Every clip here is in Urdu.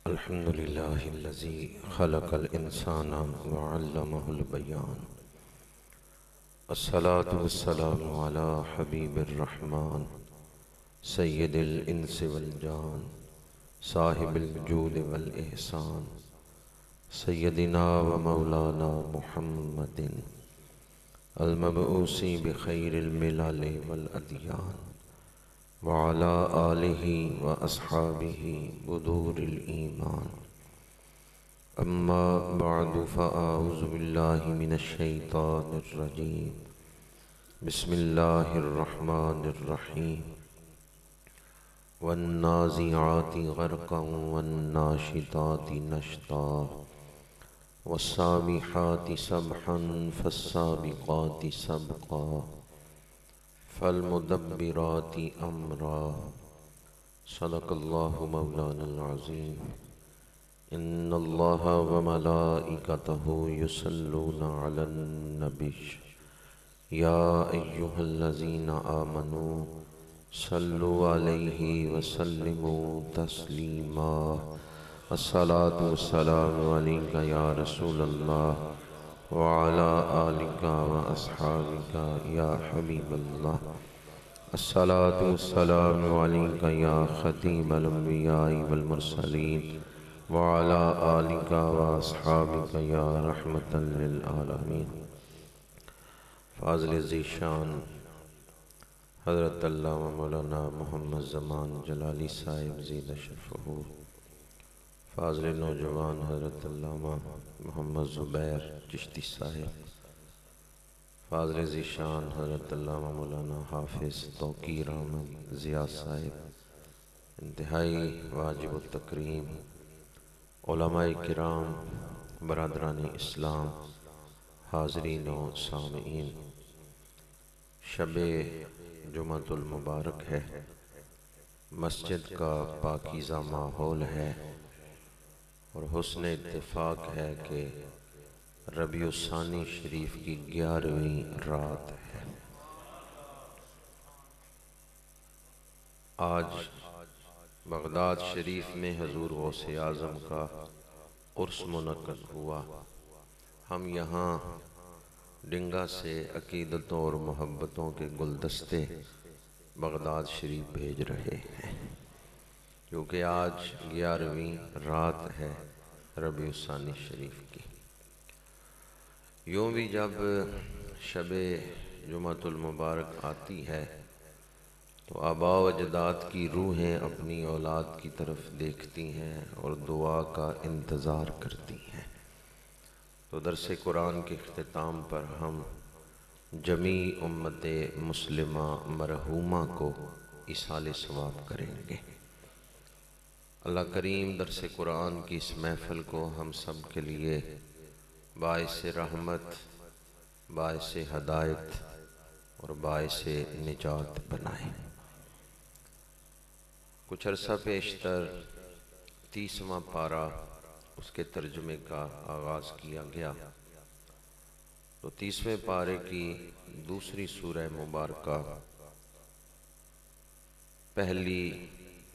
الحمد لله الذي خلق الإنسان وعلمه البيان. الصلاة والسلام على حبيب الرحمن سيد الإنس والجان صاحب الجود والإحسان سيدنا ومولانا محمد المبعوث بخير الملل والأديان وعلى آله وأصحابه بدور الإيمان. أما بعد فأعوذ بالله من الشيطان الرجيم. بسم الله الرحمن الرحيم. والنازعات غرقا والناشطات نشطا والسابحات سبحا فالسابقات سبقا فالمدبرات امرا. صدق اللہ مولانا العظیم. ان اللہ وملائکتہ یصلون علی النبی یا ایہا الذین آمنوا صلوا علیہ وسلموا تسلیما. الصلاۃ والسلام علیک یا رسول اللہ وعلى آلك وأصحابك يا حبيب الله. الصلاة والسلام عليك يا ختيم الأنبياء والمرسلين وعلى آلك وأصحابك يا رحمة للعالمين. فاضل ذی شان حضرت علامہ مولانا محمد زمان جلالی صاحب زید شرفہ، فاضل نوجوان حضرت علامہ محمد زبیر چشتی صاحب، فاضل ذیشان حضرت علامہ مولانا حافظ توقیر احمد ضیاء صاحب، انتہائی واجب التکریم علماء کرام، برادران اسلام، حاضرین و سامعین، شب جمعۃ المبارک ہے، مسجد کا پاکیزہ ماحول ہے اور حسن اتفاق ہے کہ ربیع الثانی شریف کی 11ویں رات ہے. آج بغداد شریف میں حضور غوث اعظم کا عرس منعقد ہوا. ہم یہاں ڈنگا سے عقیدتوں اور محبتوں کے گلدستے بغداد شریف بھیج رہے ہیں، کیونکہ آج 11ویں رات ہے ربیع الثانی شریف کی. یوں بھی جب شب جمعۃ المبارک آتی ہے تو آباء و اجداد کی روحیں اپنی اولاد کی طرف دیکھتی ہیں اور دعا کا انتظار کرتی ہیں. تو درس قرآن کے اختتام پر ہم جمیع امت مسلمہ مرحومہ کو ایصال ثواب کریں گے. اللہ کریم درس قرآن کی اس محفل کو ہم سب کے لیے باعث رحمت، باعث ہدایت اور باعث نجات بنائے. کچھ عرصہ پیشتر 30واں پارہ اس کے ترجمے کا آغاز کیا گیا. تو 30ویں پارے کی دوسری سورہ مبارکہ پہلی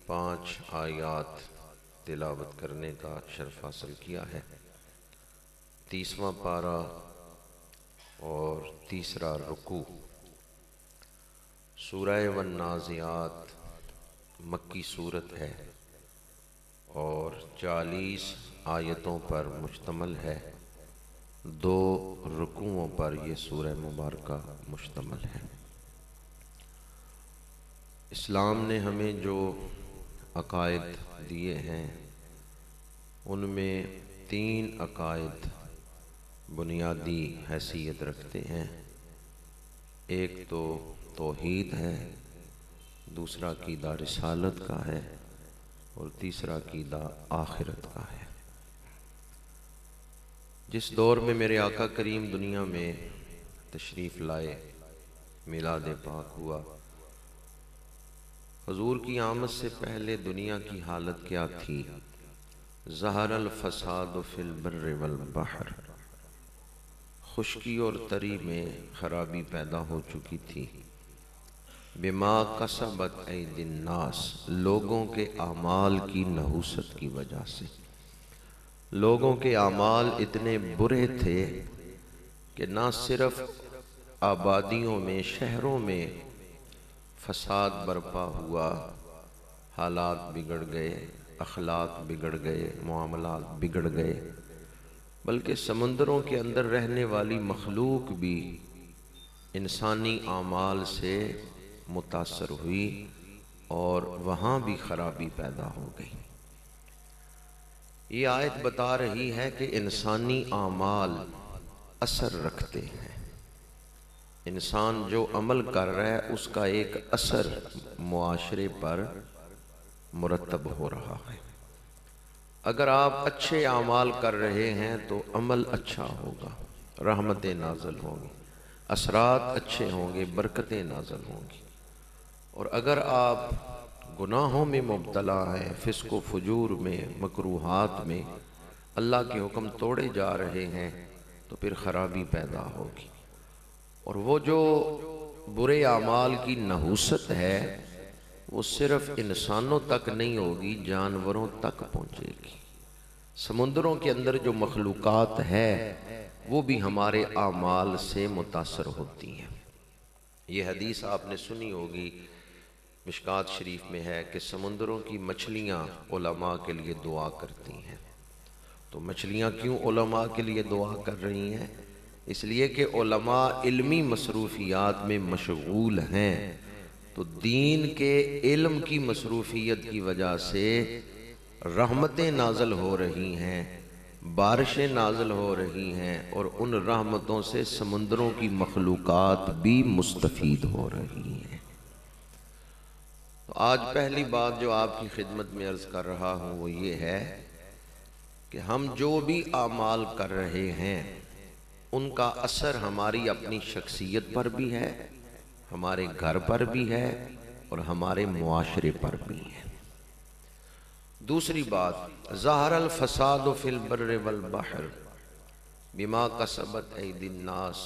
5 آیات تلاوت کرنے کا شرف حاصل کیا ہے. 30واں پارہ اور تیسرا رکوع. سورہ والنازعات مکی صورت ہے اور 40 آیتوں پر مشتمل ہے. 2 رکوعوں پر یہ سورہ مبارکہ مشتمل ہے. اسلام نے ہمیں جو عقائد دیے ہیں ان میں 3 عقائد بنیادی حیثیت رکھتے ہیں. ایک تو توحید ہے، دوسرا عقیدہ رسالت کا ہے اور تیسرا عقیدہ آخرت کا ہے. جس دور میں میرے آقا کریم دنیا میں تشریف لائے، میلاد پاک ہوا، حضور کی آمد سے پہلے دنیا کی حالت کیا تھی؟ ظہر الفساد فی البر والبحر، خشکی اور تری میں خرابی پیدا ہو چکی تھی. بما کسبت ایدی الناس، لوگوں کے اعمال کی نحوست کی وجہ سے۔ لوگوں کے اعمال اتنے برے تھے کہ نہ صرف آبادیوں میں، شہروں میں فساد برپا ہوا، حالات بگڑ گئے، اخلاق بگڑ گئے، معاملات بگڑ گئے، بلکہ سمندروں کے اندر رہنے والی مخلوق بھی انسانی اعمال سے متاثر ہوئی اور وہاں بھی خرابی پیدا ہو گئی۔ یہ آیت بتا رہی ہے کہ انسانی اعمال اثر رکھتے ہیں۔ انسان جو عمل کر رہا ہے اس کا ایک اثر معاشرے پر مرتب ہو رہا ہے۔ اگر آپ اچھے اعمال کر رہے ہیں تو عمل اچھا ہوگا، رحمتیں نازل ہوں گی، اثرات اچھے ہوں گے، برکتیں نازل ہوں گی۔ اور اگر آپ گناہوں میں مبتلا ہیں، فسق و فجور میں، مکروہات میں، اللہ کے حکم توڑے جا رہے ہیں، تو پھر خرابی پیدا ہوگی۔ اور وہ جو برے اعمال کی نحوست ہے وہ صرف انسانوں تک نہیں ہوگی، جانوروں تک پہنچے گی۔ سمندروں کے اندر جو مخلوقات ہے وہ بھی ہمارے اعمال سے متاثر ہوتی ہیں۔ یہ حدیث آپ نے سنی ہوگی، مشکات شریف میں ہے کہ سمندروں کی مچھلیاں علماء کے لیے دعا کرتی ہیں۔ تو مچھلیاں کیوں علماء کے لیے دعا کر رہی ہیں؟ اس لیے کہ علماء علمی مصروفیات میں مشغول ہیں، تو دین کے علم کی مصروفیت کی وجہ سے رحمتیں نازل ہو رہی ہیں، بارشیں نازل ہو رہی ہیں، اور ان رحمتوں سے سمندروں کی مخلوقات بھی مستفید ہو رہی ہیں۔ تو آج پہلی بات جو آپ کی خدمت میں عرض کر رہا ہوں وہ یہ ہے کہ ہم جو بھی اعمال کر رہے ہیں ان کا اثر ہماری اپنی شخصیت پر بھی ہے، ہمارے گھر پر بھی ہے، اور ہمارے معاشرے پر بھی ہے۔ دوسری بات، ظہر الفساد فی البر والبحر بما کسبت ایدی الناس،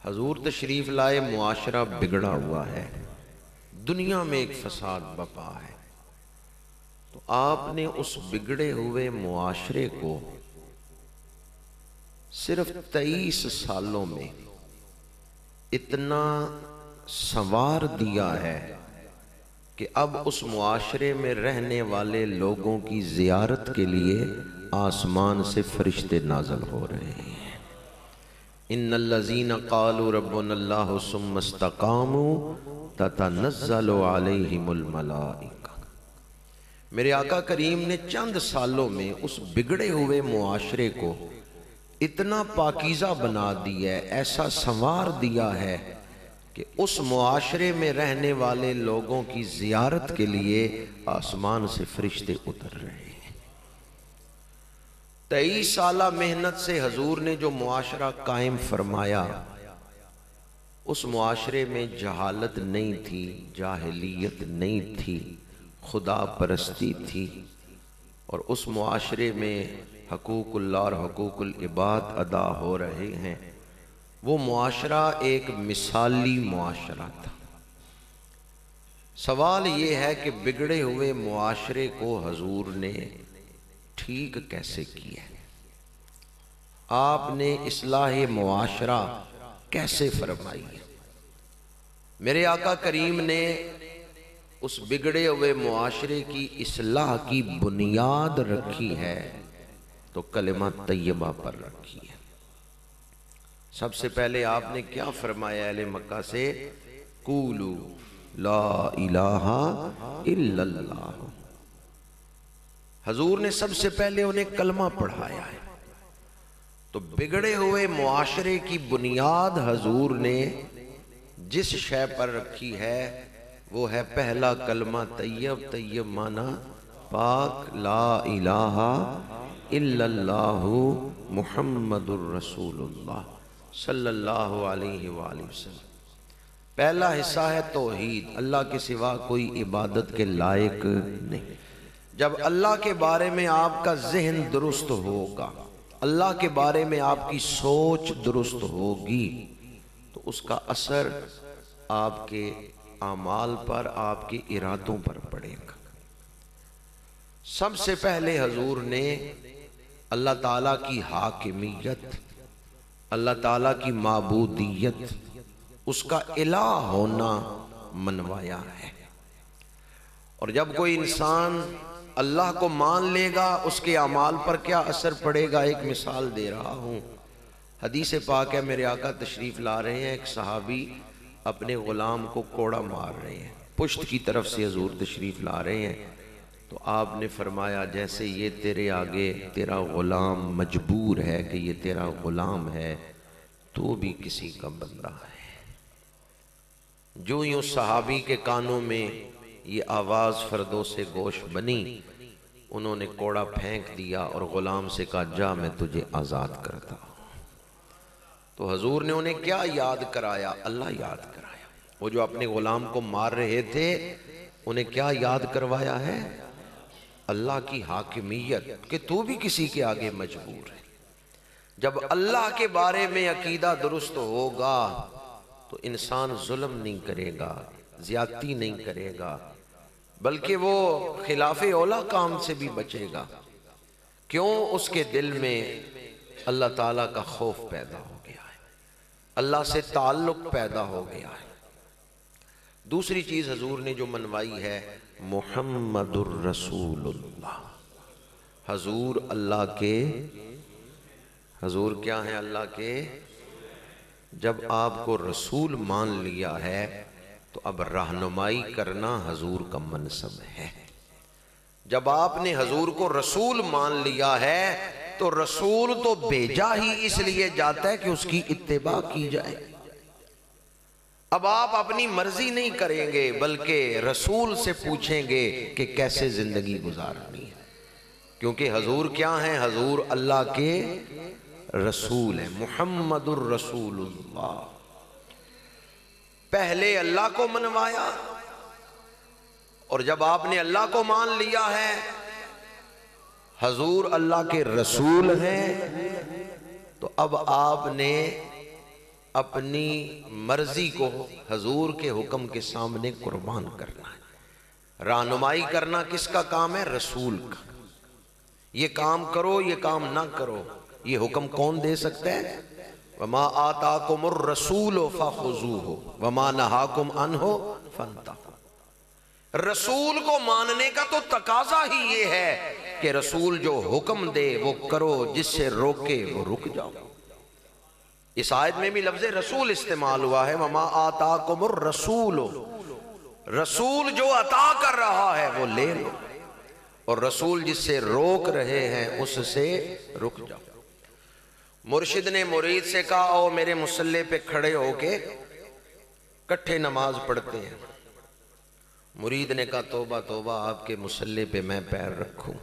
حضور تشریف لائے، معاشرہ بگڑا ہوا ہے، دنیا میں ایک فساد بپا ہے۔ تو آپ نے اس بگڑے ہوئے معاشرے کو صرف 23 سالوں میں اتنا سنوار دیا ہے کہ اب اس معاشرے میں رہنے والے لوگوں کی زیارت کے لیے آسمان سے فرشتے نازل ہو رہے ہیں۔ ان الذین قالوا ربنا اللہ ثم استقاموا تتنزل علیہم الملائکہ۔ میرے آقا کریم نے چند سالوں میں اس بگڑے ہوئے معاشرے کو اتنا پاکیزہ بنا دیا ہے، ایسا سنوار دیا ہے کہ اس معاشرے میں رہنے والے لوگوں کی زیارت کے لیے آسمان سے فرشتے اتر رہے ہیں۔ 23 سالہ محنت سے حضور نے جو معاشرہ قائم فرمایا، اس معاشرے میں جہالت نہیں تھی، جاہلیت نہیں تھی، خدا پرستی تھی، اور اس معاشرے میں حقوق اللہ اور حقوق العباد ادا ہو رہے ہیں۔ وہ معاشرہ ایک مثالی معاشرہ تھا۔ سوال یہ ہے کہ بگڑے ہوئے معاشرے کو حضور نے ٹھیک کیسے کیا؟ آپ نے اصلاح معاشرہ کیسے فرمائی؟ میرے آقا کریم نے اس بگڑے ہوئے معاشرے کی اصلاح کی بنیاد رکھی ہے تو کلمہ طیبہ پر رکھی ہے۔ سب سے پہلے آپ نے کیا فرمایا اہل مکہ سے؟ قولوا لا الہ الا اللہ۔ حضور نے سب سے پہلے انہیں کلمہ پڑھایا ہے۔ تو بگڑے ہوئے معاشرے کی بنیاد حضور نے جس شے پر رکھی ہے وہ ہے پہلا کلمہ طیب۔ طیب معنی پاک، لا الہ الا اللہ محمد الرسول اللہ صلی اللہ علیہ وآلہ وسلم۔ پہلا حصہ ہے توحید، اللہ کے سوا کوئی عبادت کے لائق نہیں۔ جب اللہ کے بارے میں آپ کا ذہن درست ہوگا، اللہ کے بارے میں آپ کی سوچ درست ہوگی، تو اس کا اثر آپ کے اعمال پر، آپ کے ارادوں پر پڑے گا۔ سب سے پہلے حضور نے اللہ تعالیٰ کی حاکمیت، اللہ تعالیٰ کی معبودیت، اس کا الہ ہونا منوایا ہے۔ اور جب کوئی انسان اللہ کو مان لے گا، اس کے اعمال پر کیا اثر پڑے گا؟ ایک مثال دے رہا ہوں، حدیث پاک ہے، میرے آقا تشریف لا رہے ہیں، ایک صحابی اپنے غلام کو کوڑا مار رہے ہیں، پشت کی طرف سے حضور تشریف لا رہے ہیں، تو آپ نے فرمایا جیسے یہ تیرے آگے تیرا غلام مجبور ہے کہ یہ تیرا غلام ہے، تو بھی کسی کا بندہ ہے۔ جو یوں صحابی کے کانوں میں یہ آواز فردوس گوش بنی، انہوں نے کوڑا پھینک دیا اور غلام سے کہا جا میں تجھے آزاد کرتا ہوں۔ تو حضور نے انہیں کیا یاد کرایا؟ اللہ یاد کرایا۔ وہ جو اپنے غلام کو مار رہے تھے، انہیں کیا یاد کروایا ہے؟ اللہ کی حاکمیت، کہ تو بھی کسی کے آگے مجبور ہے۔ جب اللہ کے بارے میں عقیدہ درست ہوگا تو انسان ظلم نہیں کرے گا، زیادتی نہیں کرے گا، بلکہ وہ خلاف اولا کام سے بھی بچے گا۔ کیوں؟ اس کے دل میں اللہ تعالیٰ کا خوف پیدا ہو گیا ہے، اللہ سے تعلق پیدا ہو گیا ہے۔ دوسری چیز حضور نے جو منوائی ہے، محمد الرسول اللہ، حضور اللہ کے، حضور کیا ہیں؟ اللہ کے۔ جب آپ کو رسول مان لیا ہے تو اب رہنمائی کرنا حضور کا منصب ہے۔ جب آپ نے حضور کو رسول مان لیا ہے تو رسول تو بھیجا ہی اس لیے جاتا ہے کہ اس کی اتباع کی جائے۔ اب آپ اپنی مرضی نہیں کریں گے بلکہ رسول سے پوچھیں گے کہ کیسے زندگی گزارنی ہے، کیونکہ حضور کیا ہیں؟ حضور اللہ کے رسول ہیں، محمد الرسول اللہ۔ پہلے اللہ کو منوایا، اور جب آپ نے اللہ کو مان لیا ہے، حضور اللہ کے رسول ہیں، تو اب آپ نے اپنی مرضی کو حضور کے حکم کے سامنے قربان کرنا ہے۔ رہنمائی کرنا کس کا کام ہے؟ رسول کا۔ یہ کام کرو، یہ کام نہ کرو، یہ حکم کون دے سکتا ہے؟ وَمَا آتَاكُمُ الرَّسُولُ فَخُذُوهُ وَمَا نَهَاكُمْ عَنْهُ فَانْتَهُوا۔ رسول کو ماننے کا تو تقاضا ہی یہ ہے کہ رسول جو حکم دے وہ کرو، جس سے روکے وہ رک جاؤ۔ اس آیت میں بھی لفظ رسول استعمال ہوا ہے، وَمَا آتَاكُمُ الرَّسُولُ، رسول جو عطا کر رہا ہے وہ لے لو، اور رسول جس سے روک رہے ہیں اس سے رک جاؤ۔ مرشد نے مرید سے کہا او میرے مصلی پہ کھڑے ہو کے کٹھے نماز پڑھتے ہیں۔ مرید نے کہا توبہ توبہ، آپ کے مصلی پہ میں پیر رکھوں؟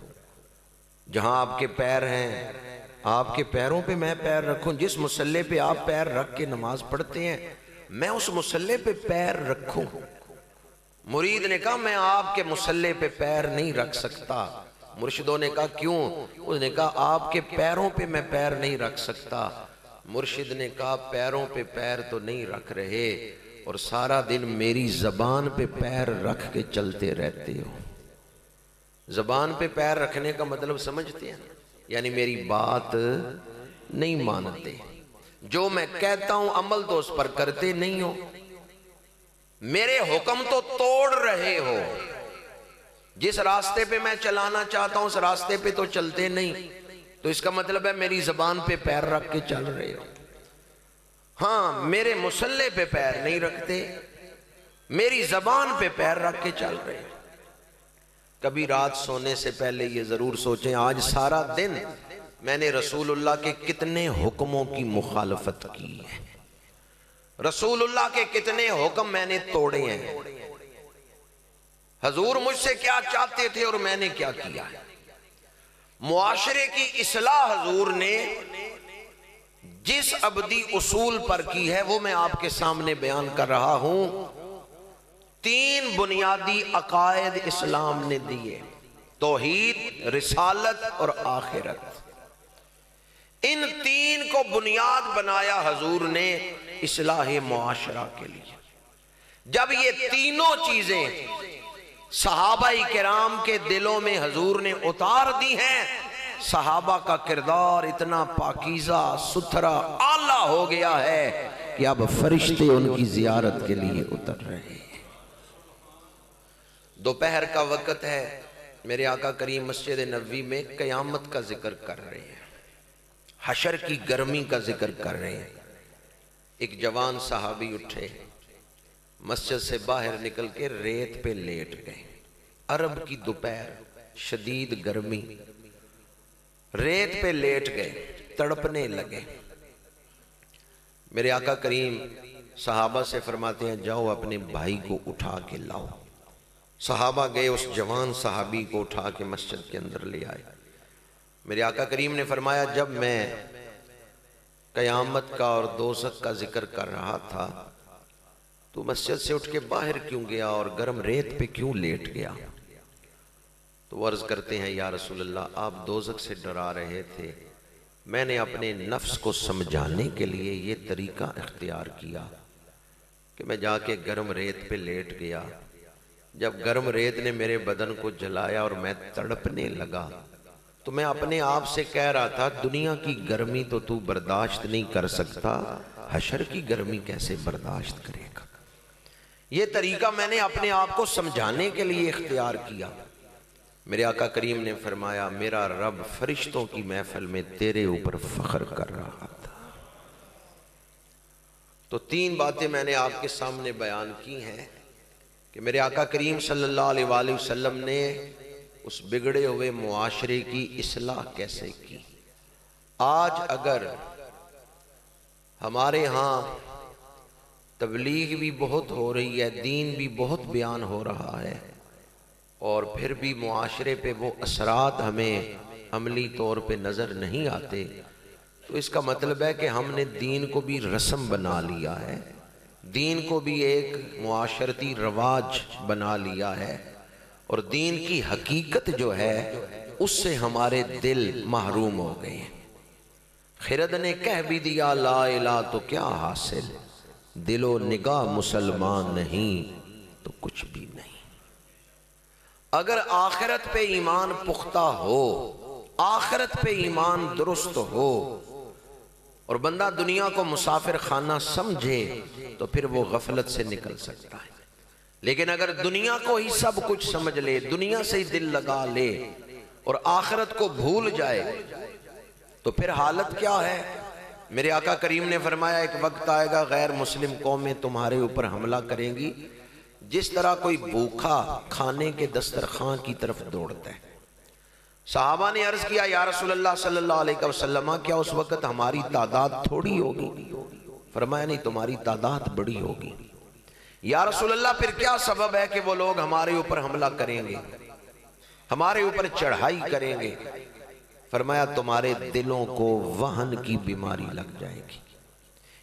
جہاں آپ کے پیر ہیں آپ کے پیروں پہ میں پیر رکھوں؟ جس مصلی پہ آپ پیر رکھ کے نماز پڑھتے ہیں میں اس مصلی پہ پیر رکھوں؟ مرید نے کہا میں آپ کے مصلی پہ پیر نہیں رکھ سکتا۔ مرشدوں نے کہا کیوں؟ اس نے کہا آپ کے پیروں پہ میں پیر نہیں رکھ سکتا۔ مرشد نے کہا پیروں پہ پیر تو نہیں رکھ رہے اور سارا دن میری زبان پہ پیر رکھ کے چلتے رہتے ہو۔ زبان پہ پیر رکھنے کا مطلب سمجھتے ہیں؟ یعنی میری بات نہیں مانتے، جو میں کہتا ہوں عمل تو اس پر کرتے نہیں ہو، میرے حکم تو توڑ رہے ہو، جس راستے پہ میں چلانا چاہتا ہوں اس راستے پہ تو چلتے نہیں، تو اس کا مطلب ہے میری زبان پہ پیر رکھ کے چل رہے ہو۔ ہاں میرے مصلی پہ پیر نہیں رکھتے، میری زبان پہ پیر رکھ کے چل رہے ہو۔ کبھی رات سونے سے پہلے یہ ضرور سوچیں آج سارا دن میں نے رسول اللہ کے کتنے حکموں کی مخالفت کی ہے، رسول اللہ کے کتنے حکم میں نے توڑے ہیں، حضور مجھ سے کیا چاہتے تھے اور میں نے کیا کیا ہے۔ معاشرے کی اصلاح حضور نے جس ابدی اصول پر کی ہے وہ میں آپ کے سامنے بیان کر رہا ہوں۔ 3 بنیادی عقائد اسلام نے دیے، توحید، رسالت اور آخرت۔ ان 3 کو بنیاد بنایا حضور نے اصلاح معاشرہ کے لیے۔ جب یہ تینوں چیزیں صحابہ کرام کے دلوں میں حضور نے اتار دی ہیں، صحابہ کا کردار اتنا پاکیزہ ستھرا اعلیٰ ہو گیا ہے کہ اب فرشتے ان کی زیارت کے لیے اتر رہے ہیں۔ دوپہر کا وقت ہے، میرے آقا کریم مسجد نبوی میں قیامت کا ذکر کر رہے ہیں، حشر کی گرمی کا ذکر کر رہے ہیں۔ ایک جوان صحابی اٹھے، مسجد سے باہر نکل کے ریت پہ لیٹ گئے۔ عرب کی دوپہر، شدید گرمی، ریت پہ لیٹ گئے، تڑپنے لگے۔ میرے آقا کریم صحابہ سے فرماتے ہیں جاؤ اپنے بھائی کو اٹھا کے لاؤ۔ صحابہ گئے، اس جوان صحابی کو اٹھا کے مسجد کے اندر لے آئے۔ میرے آقا کریم نے فرمایا جب میں قیامت کا اور دوزخ کا ذکر کر رہا تھا تو مسجد سے اٹھ کے باہر کیوں گیا اور گرم ریت پہ کیوں لیٹ گیا؟ تو وہ عرض کرتے ہیں یا رسول اللہ آپ دوزخ سے ڈرا رہے تھے، میں نے اپنے نفس کو سمجھانے کے لیے یہ طریقہ اختیار کیا کہ میں جا کے گرم ریت پہ لیٹ گیا۔ جب گرم ریت نے میرے بدن کو جلایا اور میں تڑپنے لگا تو میں اپنے آپ سے کہہ رہا تھا دنیا کی گرمی تو تو برداشت نہیں کر سکتا، حشر کی گرمی کیسے برداشت کرے گا؟ یہ طریقہ میں نے اپنے آپ کو سمجھانے کے لیے اختیار کیا۔ میرے آقا کریم نے فرمایا میرا رب فرشتوں کی محفل میں تیرے اوپر فخر کر رہا تھا۔ تو تین باتیں میں نے آپ کے سامنے بیان کی ہیں کہ میرے آقا کریم صلی اللہ علیہ وآلہ وسلم نے اس بگڑے ہوئے معاشرے کی اصلاح کیسے کی۔ آج اگر ہمارے ہاں تبلیغ بھی بہت ہو رہی ہے، دین بھی بہت بیان ہو رہا ہے، اور پھر بھی معاشرے پہ وہ اثرات ہمیں عملی طور پہ نظر نہیں آتے، تو اس کا مطلب ہے کہ ہم نے دین کو بھی رسم بنا لیا ہے، دین کو بھی ایک معاشرتی رواج بنا لیا ہے، اور دین کی حقیقت جو ہے اس سے ہمارے دل محروم ہو گئے ہیں۔ خرد نے کہہ بھی دیا لا الہ تو کیا حاصل، دل و نگاہ مسلمان نہیں تو کچھ بھی نہیں۔ اگر آخرت پہ ایمان پختہ ہو، آخرت پہ ایمان درست ہو اور بندہ دنیا کو مسافر خانہ سمجھے تو پھر وہ غفلت سے نکل سکتا ہے، لیکن اگر دنیا کو ہی سب کچھ سمجھ لے، دنیا سے ہی دل لگا لے اور آخرت کو بھول جائے تو پھر حالت کیا ہے؟ میرے آقا کریم نے فرمایا ایک وقت آئے گا غیر مسلم قومیں تمہارے اوپر حملہ کریں گی جس طرح کوئی بھوکا کھانے کے دسترخوان کی طرف دوڑتا ہے۔ صحابہ نے عرض کیا یا رسول اللہ صلی اللہ علیہ وسلم کیا اس وقت ہماری تعداد تھوڑی ہوگی؟ فرمایا نہیں، تمہاری تعداد بڑی ہوگی۔ یا رسول اللہ پھر کیا سبب ہے کہ وہ لوگ ہمارے اوپر حملہ کریں گے، ہمارے اوپر چڑھائی کریں گے؟ فرمایا تمہارے دلوں کو وہن کی بیماری لگ جائے گی۔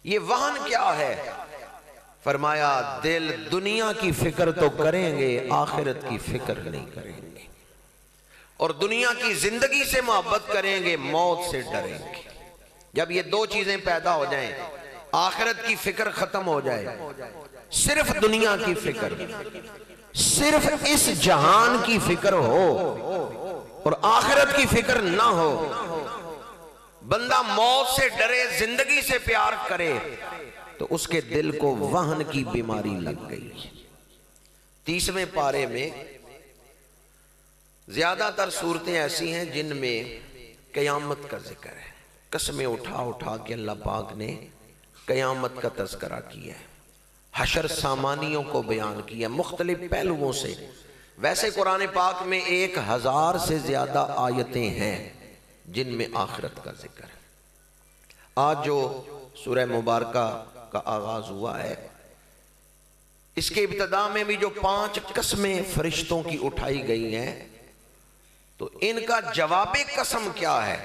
یہ وہن کیا ہے؟ فرمایا دل دنیا کی فکر تو کریں گے، آخرت کی فکر نہیں کریں گے، اور دنیا کی زندگی سے محبت کریں گے، موت سے ڈریں گے۔ جب یہ دو چیزیں پیدا ہو جائیں، آخرت کی فکر ختم ہو جائے، صرف دنیا کی فکر، صرف اس جہان کی فکر ہو اور آخرت کی فکر نہ ہو، بندہ موت سے ڈرے، زندگی سے پیار کرے، تو اس کے دل کو وہن کی بیماری لگ گئی۔ 30ویں پارے میں زیادہ تر صورتیں ایسی ہیں جن میں قیامت کا ذکر ہے، قسمیں اٹھا اٹھا کے اللہ پاک نے قیامت کا تذکرہ کیا ہے، حشر سامانیوں کو بیان کیا مختلف پہلوؤں سے۔ ویسے قرآن پاک میں 1000 سے زیادہ آیتیں ہیں جن میں آخرت کا ذکر ہے۔ آج جو سورہ مبارکہ کا آغاز ہوا ہے، اس کے ابتدا میں بھی جو 5 قسمیں فرشتوں کی اٹھائی گئی ہیں، تو ان کا جواب قسم کیا ہے؟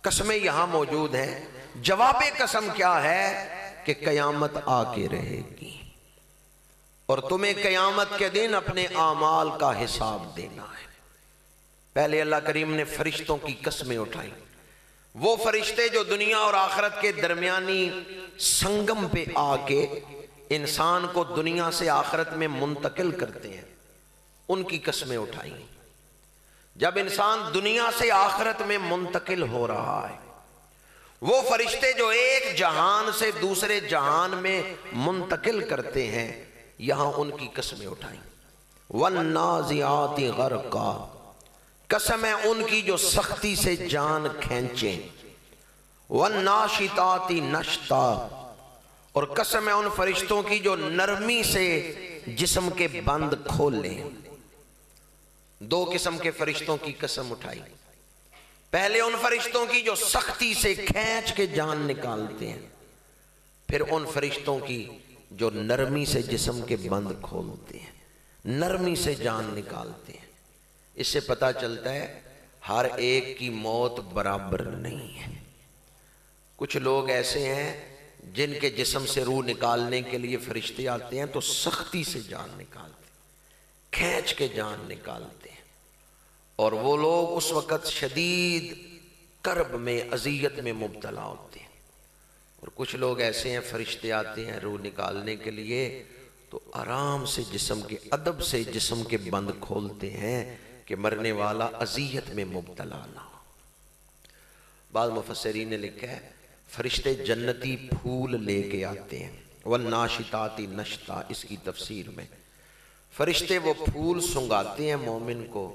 قسمیں یہاں موجود ہیں، جواب قسم کیا ہے کہ قیامت آ کے رہے گی اور تمہیں قیامت کے دن اپنے اعمال کا حساب دینا ہے۔ پہلے اللہ کریم نے فرشتوں کی قسمیں اٹھائی، وہ فرشتے جو دنیا اور آخرت کے درمیانی سنگم پہ آ کے انسان کو دنیا سے آخرت میں منتقل کرتے ہیں ان کی قسمیں اٹھائیں۔ جب انسان دنیا سے آخرت میں منتقل ہو رہا ہے، وہ فرشتے جو ایک جہان سے دوسرے جہان میں منتقل کرتے ہیں، یہاں ان کی قسمیں اٹھائیں۔ وَالنَّازِعَاتِ غَرْقًا، قسم ہے ان کی جو سختی سے جان کھینچیں۔ وَالنَّاشِطَاتِ نَشْطًا، اور قسم ہے ان فرشتوں کی جو نرمی سے جسم کے بند کھول لیں۔ دو قسم کے فرشتوں کی قسم اٹھائی۔ پہلے ان فرشتوں کی جو سختی سے کھینچ کے جان نکالتے ہیں، پھر ان فرشتوں کی جو نرمی سے جسم کے بند کھولتے ہیں، نرمی سے جان نکالتے ہیں۔ اس سے پتہ چلتا ہے ہر ایک کی موت برابر نہیں ہے۔ کچھ لوگ ایسے ہیں جن کے جسم سے روح نکالنے کے لیے فرشتے آتے ہیں تو سختی سے جان نکالتے ہیں، کھینچ کے جان نکالتے ہیں، اور وہ لوگ اس وقت شدید کرب میں، اذیت میں مبتلا ہوتے ہیں۔ اور کچھ لوگ ایسے ہیں فرشتے آتے ہیں روح نکالنے کے لیے تو آرام سے جسم کے، ادب سے جسم کے بند کھولتے ہیں کہ مرنے والا اذیت میں مبتلا نہ ہو۔ بعض مفسرین نے لکھا ہے فرشتے جنتی پھول لے کے آتے ہیں۔ وَالنَّاشِطَاتِ نَشْطًا، اس کی تفسیر میں فرشتے وہ پھول سونگاتے ہیں مومن کو،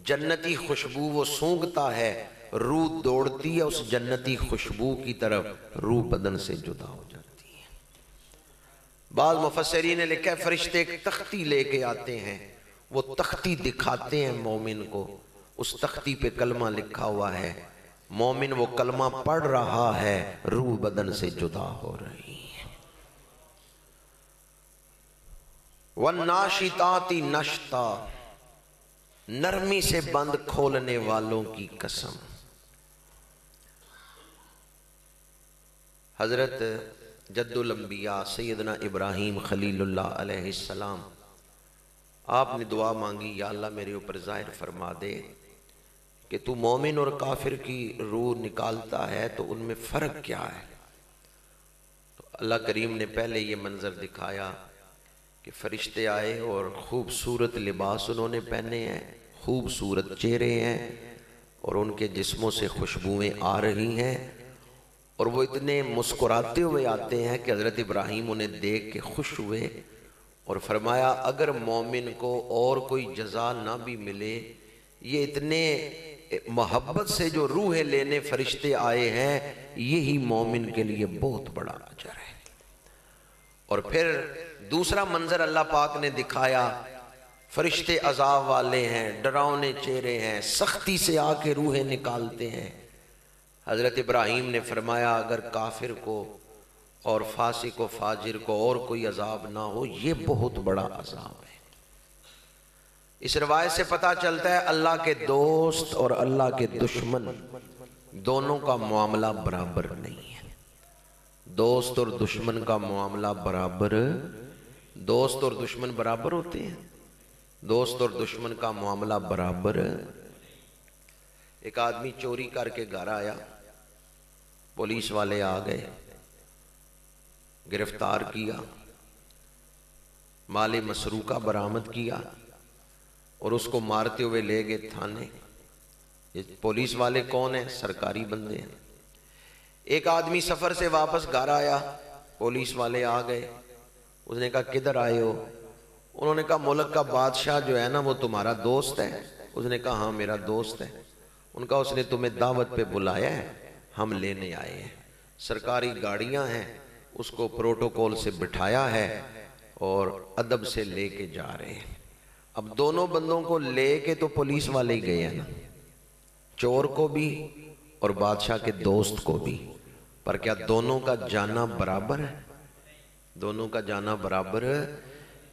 جنتی خوشبو وہ سونگتا ہے، روح دوڑتی ہے اس جنتی خوشبو کی طرف، روح بدن سے جدا ہو جاتی ہے۔ بعض مفسرین نے لکھا ہے فرشتے ایک تختی لے کے آتے ہیں، وہ تختی دکھاتے ہیں مومن کو، اس تختی پہ کلمہ لکھا ہوا ہے، مومن وہ کلمہ پڑھ رہا ہے، روح بدن سے جدا ہو رہی ہے۔ وَالنَّاشِطَاتِ نَشْطًا، نرمی سے بند کھولنے والوں کی قسم۔ حضرت جد الانبیاء سیدنا ابراہیم خلیل اللہ علیہ السلام، آپ نے دعا مانگی، یا اللہ میرے اوپر ظاہر فرما دے کہ تو مومن اور کافر کی روح نکالتا ہے تو ان میں فرق کیا ہے؟ تو اللہ کریم نے پہلے یہ منظر دکھایا کہ فرشتے آئے اور خوبصورت لباس انہوں نے پہنے ہیں، خوبصورت چہرے ہیں، اور ان کے جسموں سے خوشبوئیں آ رہی ہیں، اور وہ اتنے مسکراتے ہوئے آتے ہیں کہ حضرت ابراہیم انہیں دیکھ کے خوش ہوئے اور فرمایا اگر مومن کو اور کوئی جزا نہ بھی ملے، یہ اتنے محبت سے جو روح لینے فرشتے آئے ہیں، یہی مومن کے لیے بہت بڑا اجر ہے۔ اور پھر دوسرا منظر اللہ پاک نے دکھایا، فرشتے عذاب والے ہیں، ڈراؤنے چہرے ہیں، سختی سے آ کے روحیں نکالتے ہیں۔ حضرت ابراہیم نے فرمایا اگر کافر کو اور فاسق و فاجر کو اور کوئی عذاب نہ ہو، یہ بہت بڑا عذاب ہے۔ اس روایت سے پتہ چلتا ہے اللہ کے دوست اور اللہ کے دشمن دونوں کا معاملہ برابر نہیں ہے۔ دوست اور دشمن کا معاملہ برابر، دوست اور دشمن برابر ہوتے ہیں، دوست اور دشمن کا معاملہ برابر۔ ایک آدمی چوری کر کے گھر آیا، پولیس والے آ گئے، گرفتار کیا، مال مسروقہ برآمد کیا اور اس کو مارتے ہوئے لے گئے تھانے۔ یہ پولیس والے کون ہیں؟ سرکاری بندے ہیں۔ ایک آدمی سفر سے واپس گھر آیا، پولیس والے آ گئے، اس نے کہا کدھر آئے ہو؟ انہوں نے کہا ملک کا بادشاہ جو ہے نا وہ تمہارا دوست ہے۔ اس نے کہا ہاں میرا دوست ہے۔ ان کا اس نے تمہیں دعوت پہ بلایا ہے، ہم لینے آئے ہیں، سرکاری گاڑیاں ہیں، اس کو پروٹوکول سے بٹھایا ہے اور ادب سے لے کے جا رہے ہیں۔ اب دونوں بندوں کو لے کے تو پولیس والے ہی گئے ہیں نا، چور کو بھی اور بادشاہ کے دوست کو بھی، پر کیا دونوں کا جانا برابر ہے؟ دونوں کا جانا برابر ہے۔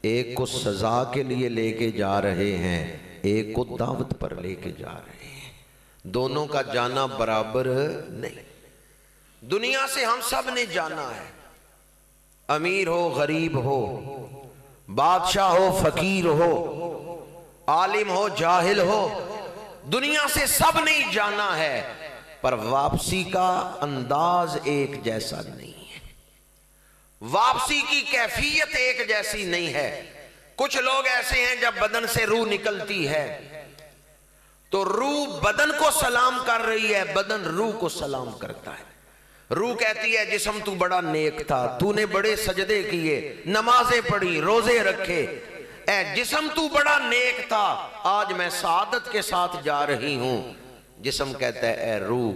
ایک کو سزا کے لیے لے کے جا رہے ہیں، ایک کو دعوت پر لے کے جا رہے ہیں، دونوں کا جانا برابر نہیں۔ دنیا سے ہم سب نے جانا ہے، امیر ہو غریب ہو، بادشاہ ہو فقیر ہو، عالم ہو جاہل ہو، دنیا سے سب نے جانا ہے، پر واپسی کا انداز ایک جیسا نہیں ہے۔ واپسی کی کیفیت ایک جیسی نہیں ہے. کچھ لوگ ایسے ہیں جب بدن سے روح نکلتی ہے تو روح بدن کو سلام کر رہی ہے، بدن روح کو سلام کرتا ہے. روح کہتی ہے جسم تو بڑا نیک تھا، تو نے بڑے سجدے کیے، نمازیں پڑھی، روزے رکھے، اے جسم تو بڑا نیک تھا، آج میں سعادت کے ساتھ جا رہی ہوں. جسم کہتا ہے اے روح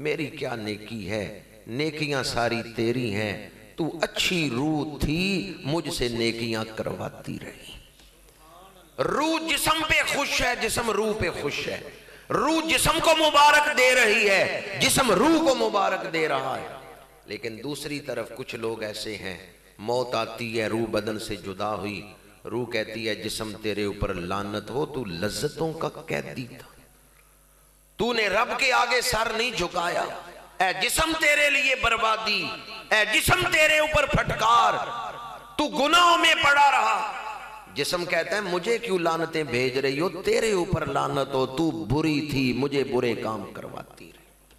میری کیا نیکی ہے، نیکیاں ساری تیری ہیں، تو اچھی روح تھی مجھ سے نیکیاں کرواتی رہی. روح جسم پہ خوش ہے، جسم روح پہ خوش ہے. روح جسم کو مبارک دے رہی ہے، جسم روح کو مبارک دے رہا ہے. لیکن دوسری طرف کچھ لوگ ایسے ہیں، موت آتی ہے، روح بدن سے جدا ہوئی، روح کہتی ہے جسم تیرے اوپر لعنت ہو، تو لذتوں کا قیدی تھا، تو نے رب کے آگے سر نہیں جھکایا، اے جسم تیرے لیے بربادی، اے جسم تیرے اوپر پھٹکار، تو گناہوں میں پڑا رہا. جسم کہتا ہے مجھے کیوں لعنتیں بھیج رہی ہو، تیرے اوپر لعنت ہو، تو بری تھی مجھے برے کام کرواتی رہی.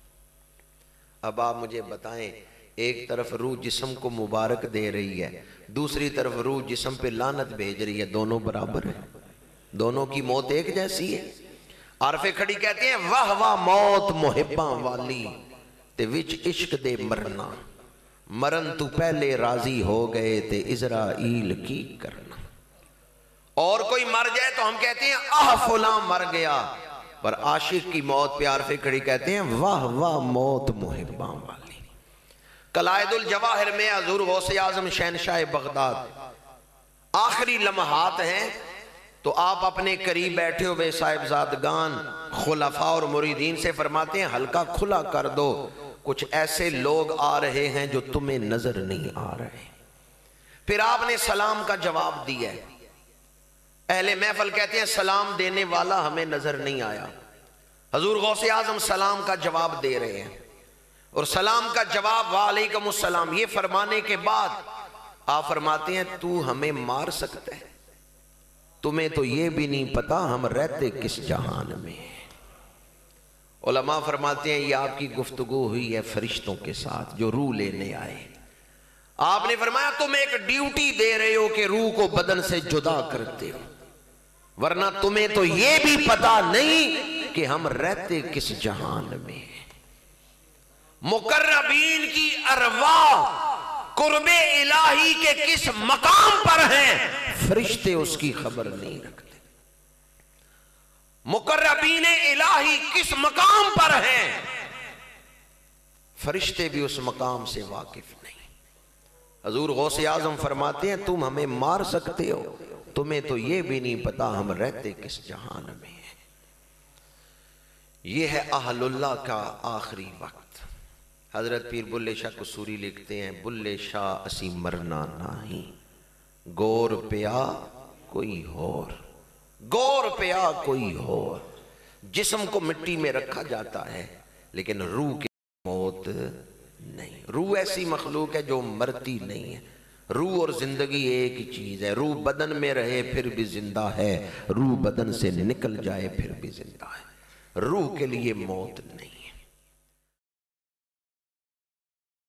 اب آپ مجھے بتائیں، ایک طرف روح جسم کو مبارک دے رہی ہے، دوسری طرف روح جسم پہ لعنت بھیج رہی ہے، دونوں برابر ہیں؟ دونوں کی موت ایک جیسی ہے؟ عارف کھڑی کہتے ہیں واہ واہ موت محباں والی تے وچ عشق دے مرنا، مرن تو پہلے راضی ہو گئے تے اسرائیل کی کرنا. اور کوئی مر جائے تو ہم کہتے ہیں آہ فلاں مر گیا، پر عاشق کی موت پہ عارف کھڑی کہتے ہیں واہ واہ موت محباں والی. قلائد الجواہر میں حضور غوث اعظم شہنشاہ بغداد آخری لمحات ہیں تو آپ اپنے قریب بیٹھے ہوئے صاحبزادگان خلفاء اور مریدین سے فرماتے ہیں حلقہ کھلا کر دو، کچھ ایسے لوگ آ رہے ہیں جو تمہیں نظر نہیں آ رہے. پھر آپ نے سلام کا جواب دیا ہے. اہل محفل کہتے ہیں سلام دینے والا ہمیں نظر نہیں آیا. حضور غوث اعظم سلام کا جواب دے رہے ہیں، اور سلام کا جواب وعلیکم السلام یہ فرمانے کے بعد آپ فرماتے ہیں تو ہمیں مار سکتا ہے، تمہیں تو یہ بھی نہیں پتا ہم رہتے کس جہان میں. علماء فرماتے ہیں یہ آپ کی گفتگو ہوئی ہے فرشتوں کے ساتھ جو روح لینے آئے. آپ نے فرمایا تم ایک ڈیوٹی دے رہے ہو کہ روح کو بدن سے جدا کرتے ہو، ورنہ تمہیں تو یہ بھی پتا نہیں کہ ہم رہتے کس جہان میں. مقربین کی ارواح قرب الہی کے کس مقام پر ہیں فرشتے اس کی خبر نہیں رکھتے. مقربین الہی کس مقام پر ہیں فرشتے بھی اس مقام سے واقف نہیں. حضور غوث اعظم فرماتے ہیں تم ہمیں مار سکتے ہو، تمہیں تو یہ بھی نہیں پتا ہم رہتے کس جہان میں ہیں. یہ ہے اہل اللہ کا آخری وقت. حضرت پیر بلے شاہ قصوری لکھتے ہیں بلے شاہ اسی مرنا نہیں، گور پیا کوئی اور، گور پیا کوئی اور. جسم کو مٹی میں رکھا جاتا ہے لیکن روح کی موت نہیں. روح ایسی مخلوق ہے جو مرتی نہیں ہے. روح اور زندگی ایک ہی چیز ہے. روح بدن میں رہے پھر بھی زندہ ہے، روح بدن سے نکل جائے پھر بھی زندہ ہے. روح کے لیے موت نہیں.